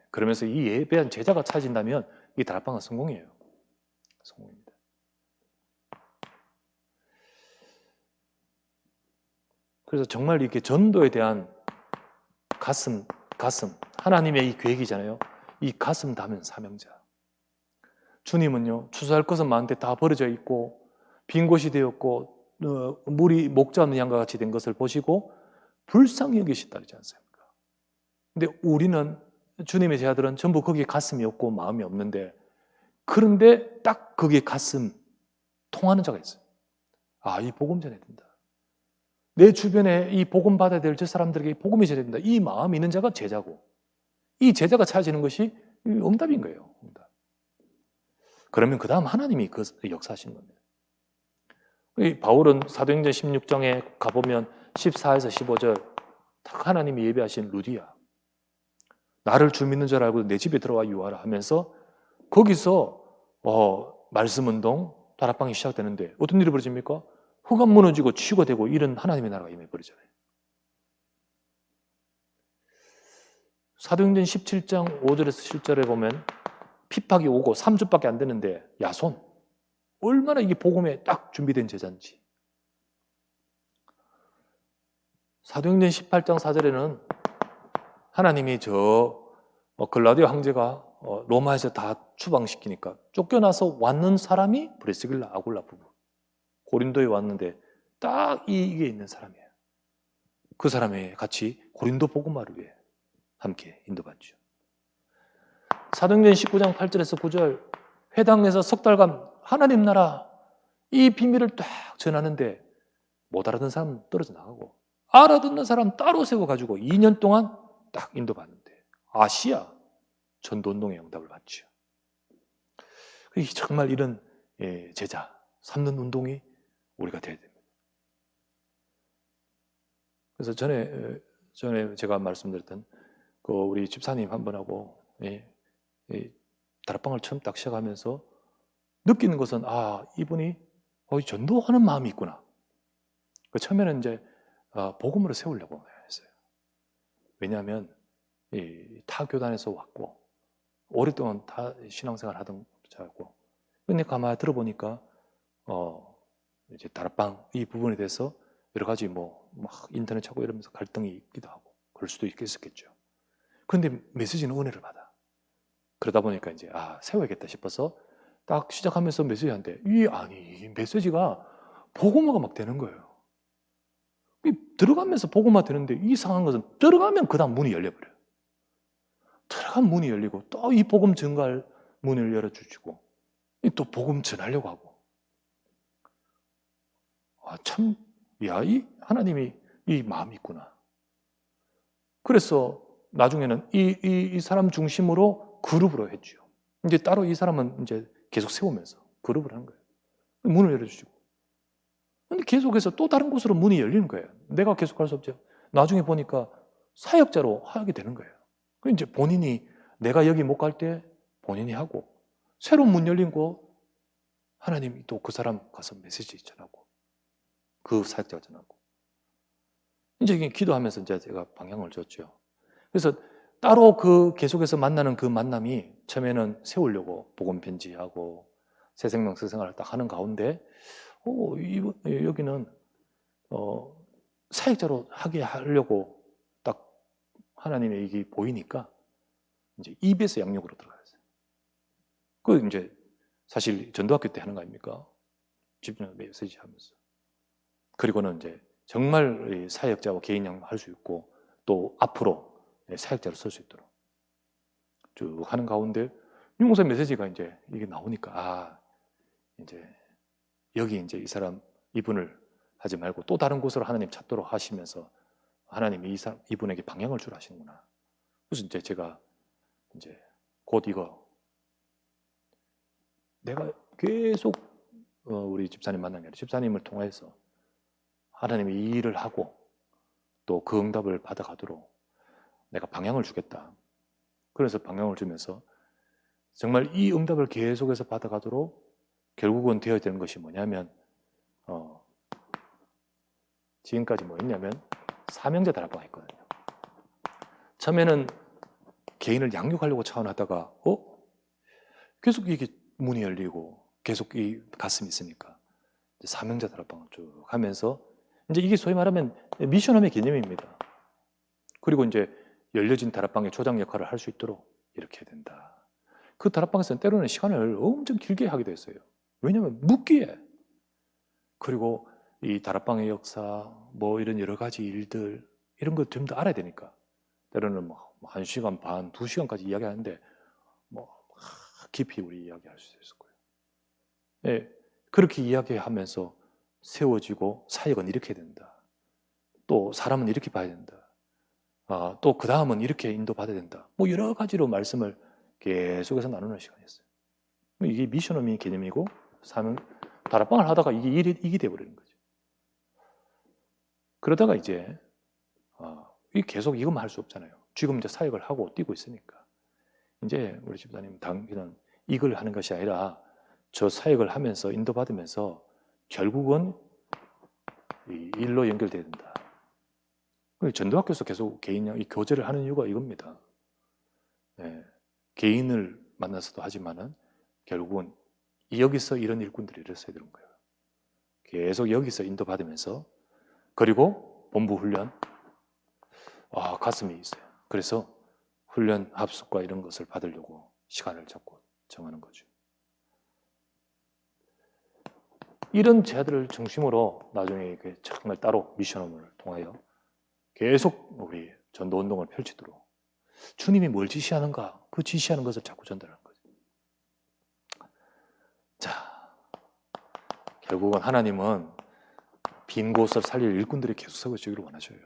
그러면서 이 예배한 제자가 찾아진다면 이 다락방은 성공이에요. 성공입니다. 그래서 정말 이렇게 전도에 대한 가슴, 하나님의 이 계획이잖아요. 이 가슴 담은 사명자. 주님은요, 추수할 것은 많은데 다 버려져 있고 빈 곳이 되었고 물이 목자 없는 양과 같이 된 것을 보시고 불쌍히 여기시다 그러지 않습니까? 근데 우리는, 주님의 제자들은 전부 거기에 가슴이 없고 마음이 없는데, 그런데 딱 거기에 가슴 통하는 자가 있어요. 아, 이 복음 전해야 된다. 내 주변에 이 복음 받아야 될 저 사람들에게 복음이 전해야 된다. 이 마음이 있는 자가 제자고, 이 제자가 찾아지는 것이 응답인 거예요. 응답. 그러면 그 다음 하나님이 그 역사하시는 겁니다. 바울은 사도행전 16장에 가보면 14에서 15절 딱 하나님이 예배하신 루디아, 나를 주 믿는 줄 알고 내 집에 들어와 유하라 하면서 거기서 말씀운동, 다락방이 시작되는데 어떤 일이 벌어집니까? 흑암 무너지고 치유가 되고 이런 하나님의 나라가 임해버리잖아요. 사도행전 17장 5절에서 7절에 보면 핍박이 오고 3주밖에 안 되는데 야손, 얼마나 이게 복음에 딱 준비된 제자인지. 사도행전 18장 4절에는 하나님이 글라디오 황제가 로마에서 다 추방시키니까 쫓겨나서 왔는 사람이 브리스길라, 아굴라 부부. 고린도에 왔는데 딱 이게 있는 사람이에요. 그 사람이 같이 고린도 복음화를 위해 함께 인도받죠. 사도행전 19장 8절에서 9절, 회당에서 석 달간 하나님 나라 이 비밀을 딱 전하는데 못 알아듣는 사람 떨어져 나가고 알아듣는 사람 따로 세워가지고 2년 동안 딱 인도받는데 아시아 전도운동의 응답을 받죠. 정말 이런 제자 삼는 운동이 우리가 돼야 됩니다. 그래서 전에 제가 말씀드렸던 그 우리 집사님 한 분하고 다락방을 처음 딱 시작하면서 느끼는 것은 이분이 전도하는 마음이 있구나. 처음에는 이제 복음으로 세우려고 했어요. 왜냐하면 타 교단에서 왔고 오랫동안 다 신앙생활 하던 자고, 근데 가만히 들어보니까 이제 다락방 이 부분에 대해서 여러 가지 막 인터넷 찾고 이러면서 갈등이 있기도 하고 그럴 수도 있겠었겠죠. 그런데 메시지는 은혜를 받아. 그러다 보니까 이제 세워야겠다 싶어서 딱 시작하면서 메시지한테 이 메시지가 복음화가 막 되는 거예요. 들어가면서 복음화 되는데 이상한 것은 들어가면 그 다음 문이 열려버려요. 들어간 문이 열리고 또 이 복음 전갈 문을 열어주시고 또 복음 전하려고 하고, 이 하나님이 이 마음이 있구나. 그래서 나중에는 이 사람 중심으로 그룹으로 했죠. 이제 따로 이 사람은 이제 계속 세우면서 그룹을 한 거예요. 문을 열어주시고. 근데 계속해서 또 다른 곳으로 문이 열리는 거예요. 내가 계속 할 수 없죠. 나중에 보니까 사역자로 하게 되는 거예요. 이제 본인이 내가 여기 못 갈 때 본인이 하고, 새로운 문 열린 곳 하나님이 또 그 사람 가서 메시지 전하고, 그 사역자가 전하고. 이제 기도하면서 이제 제가 방향을 줬죠. 그래서 따로 계속해서 만나는 그 만남이 처음에는 세우려고 복음 편지하고 새 생명 생활을 딱 하는 가운데 여기는 사역자로 하게 하려고 딱 하나님의 이게 보이니까 이제 입에서 양육으로 들어갔어요. 그 이제 사실 전도학교 때 하는 거 아닙니까? 집중 메시지 하면서. 그리고는 이제 정말 사역자와 개인 양육할 수 있고 또 앞으로 사역자로 쓸 수 있도록 쭉 하는 가운데 윤목사 메시지가 이제 이게 나오니까 이제 여기 이제 이 사람 이분을 하지 말고 또 다른 곳으로 하나님 찾도록 하시면서 하나님이 이분에게 방향을 주라 하시는구나. 그래서 이제 제가 이제 곧 이거 내가 계속 우리 집사님 만나면 집사님을 통해서 하나님이 이 일을 하고 또 그 응답을 받아가도록 내가 방향을 주겠다. 그래서 방향을 주면서 정말 이 응답을 계속해서 받아가도록 결국은 되어야 되는 것이 뭐냐면 지금까지 뭐였냐면 사명자 다락방 했거든요. 처음에는 개인을 양육하려고 차원하다가 계속 이게 문이 열리고 계속 이 가슴이 있으니까 사명자 다락방을 쭉 하면서 이제 이게 소위 말하면 미션홈의 개념입니다. 그리고 이제 열려진 다락방의 조장 역할을 할 수 있도록 이렇게 해야 된다. 그 다락방에서는 때로는 시간을 엄청 길게 하게 됐어요. 왜냐하면 묻기에. 그리고 이 다락방의 역사, 뭐 이런 여러 가지 일들, 이런 거 좀 더 알아야 되니까. 때로는 뭐 1시간 반, 2시간까지 이야기하는데 뭐 깊이 우리 이야기할 수 있을 거예요. 예, 그렇게 이야기하면서 세워지고 사역은 이렇게 된다. 또 사람은 이렇게 봐야 된다. 또 그 다음은 이렇게 인도받아야 된다. 뭐 여러 가지로 말씀을 계속해서 나누는 시간이었어요. 이게 미션홈의 개념이고 사명, 다락방을 하다가 이게 일이 돼버리는 거죠. 그러다가 이제 계속 이것만 할 수 없잖아요. 지금 이제 사역을 하고 뛰고 있으니까 이제 우리 집사님 당기는 이걸 하는 것이 아니라 저 사역을 하면서 인도받으면서 결국은 이 일로 연결돼야 된다. 전도학교에서 계속 개인형 이 교제를 하는 이유가 이겁니다. 네, 개인을 만나서도 하지만은 결국은 여기서 이런 일꾼들이 일어서야 되는 거예요. 계속 여기서 인도받으면서 그리고 본부 훈련 가슴이 있어요. 그래서 훈련 합숙과 이런 것을 받으려고 시간을 잡고 정하는 거죠. 이런 제자들을 중심으로 나중에 정말 따로 미션홈을 통하여 계속 우리 전도운동을 펼치도록 주님이 뭘 지시하는가 그 지시하는 것을 자꾸 전달하는 거죠. 자, 결국은 하나님은 빈 곳을 살릴 일꾼들이 계속 세워지기를 원하셔요.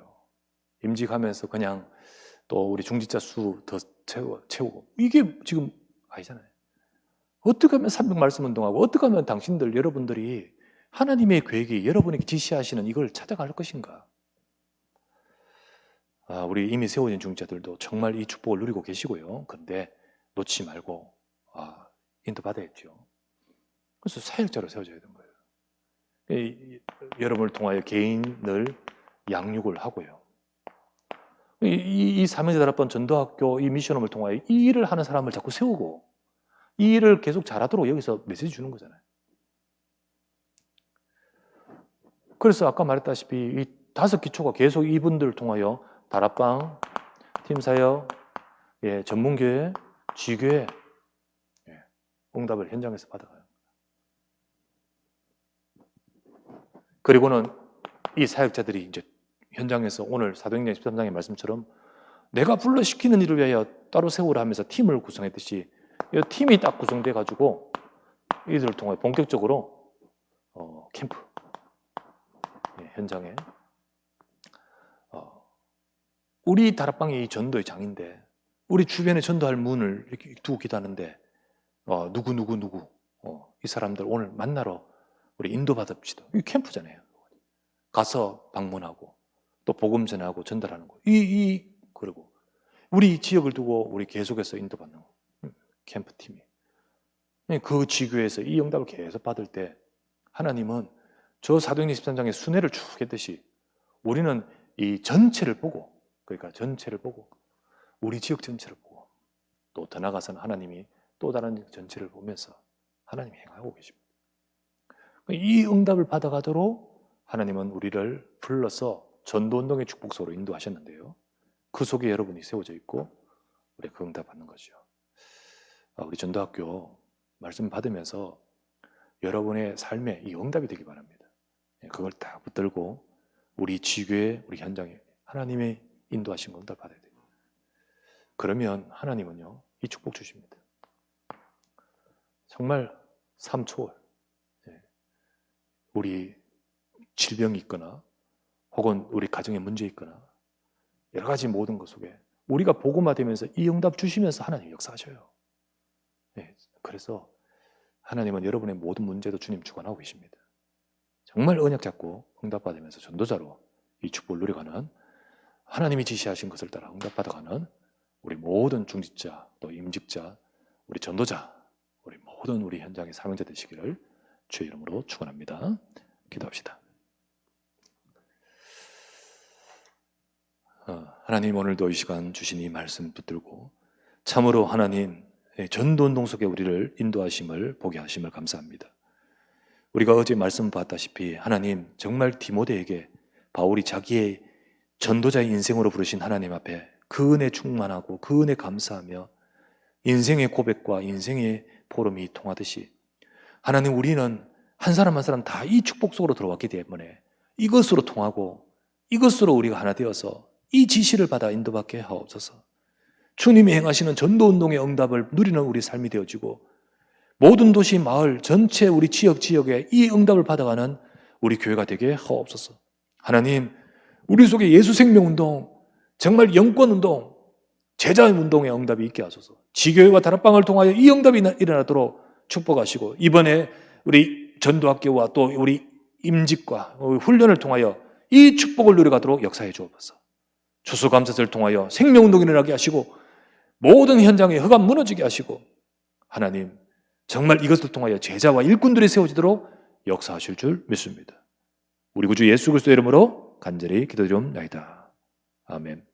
임직하면서 그냥 또 우리 중직자 수 더 채우고 이게 지금 아니잖아요. 어떻게 하면 300 말씀 운동하고 어떻게 하면 당신들 여러분들이 하나님의 계획이 여러분에게 지시하시는 이걸 찾아갈 것인가? 우리 이미 세워진 중직자들도 정말 이 축복을 누리고 계시고요. 그런데 놓치지 말고 인도받아야죠. 그래서 사역자로 세워져야 되는 거예요. 여러분을 통하여 개인을 양육을 하고요. 이 사명자 다락방 전도학교 이 미션홈을 통하여 이 일을 하는 사람을 자꾸 세우고 이 일을 계속 잘하도록 여기서 메시지 주는 거잖아요. 그래서 아까 말했다시피 이 5기초가 계속 이분들을 통하여 다락방, 팀사역, 전문교회, 지교회 응답을 현장에서 받아가요. 그리고는 이 사역자들이 이제 현장에서 오늘 사도행전 13장의 말씀처럼 내가 불러 시키는 일을 위하여 따로 세우라 하면서 팀을 구성했듯이 이 팀이 딱 구성돼 가지고 이들을 통해 본격적으로 캠프 현장에 우리 다락방이 이 전도의 장인데 우리 주변에 전도할 문을 이렇게 두고 기도하는데 누구 이 사람들 오늘 만나러 우리 인도받읍시다. 이 캠프잖아요. 가서 방문하고 또 복음 전하고 전달하는 거. 그리고 우리 지역을 두고 우리 계속해서 인도받는 거. 캠프팀이. 그 지교에서 이 응답을 계속 받을 때 하나님은 저 사도행전 13장의 순회를 쭉 했듯이 우리는 이 전체를 보고 그러니까 전체를 보고 우리 지역 전체를 보고 또 더 나아가서는 하나님이 또 다른 전체를 보면서 하나님이 행하고 계십니다. 이 응답을 받아가도록 하나님은 우리를 불러서 전도운동의 축복소로 인도하셨는데요. 그 속에 여러분이 세워져 있고 우리 그 응답 받는 거죠. 우리 전도학교 말씀 받으면서 여러분의 삶에 이 응답이 되기 바랍니다. 그걸 다 붙들고 우리 지교회, 우리 현장에 하나님의 인도하신 거 응답 받아야 돼요. 그러면 하나님은요, 이 축복 주십니다. 정말 삶 초월. 우리 질병이 있거나 혹은 우리 가정에 문제 있거나 여러 가지 모든 것 속에 우리가 복음화되면서 이 응답 주시면서 하나님 역사하셔요. 그래서 하나님은 여러분의 모든 문제도 주님 주관하고 계십니다. 정말 언약 잡고 응답받으면서 전도자로 이 축복을 누려가는 하나님이 지시하신 것을 따라 응답받아가는 우리 모든 중직자 또 임직자 우리 전도자 우리 모든 우리 현장의 사명자 되시기를 주의 이름으로 축원합니다. 기도합시다. 하나님 오늘도 이 시간 주신 이 말씀 붙들고 참으로 하나님 전도운동 속에 우리를 인도하심을 보게 하심을 감사합니다. 우리가 어제 말씀 봤다시피 하나님 정말 디모데에게 바울이 자기의 전도자의 인생으로 부르신 하나님 앞에 그 은혜 충만하고 그 은혜 감사하며 인생의 고백과 인생의 포럼이 통하듯이 하나님, 우리는 한 사람 한 사람 다 이 축복 속으로 들어왔기 때문에 이것으로 통하고 이것으로 우리가 하나 되어서 이 지시를 받아 인도받게 하옵소서. 주님이 행하시는 전도운동의 응답을 누리는 우리 삶이 되어지고 모든 도시, 마을, 전체 우리 지역에 이 응답을 받아가는 우리 교회가 되게 하옵소서. 하나님, 우리 속에 예수 생명운동, 정말 영권운동, 제자운동의 응답이 있게 하소서. 지교회와 다락방을 통하여 이 응답이 일어나도록 축복하시고 이번에 우리 전도학교와 또 우리 임직과 훈련을 통하여 이 축복을 누려가도록 역사해 주옵소서. 추수감사절을 통하여 생명운동이 일어나게 하시고 모든 현장의 흑암 무너지게 하시고 하나님, 정말 이것을 통하여 제자와 일꾼들이 세워지도록 역사하실 줄 믿습니다. 우리 구주 예수 그리스도의 이름으로 간절히 기도드리옵나이다. 아멘.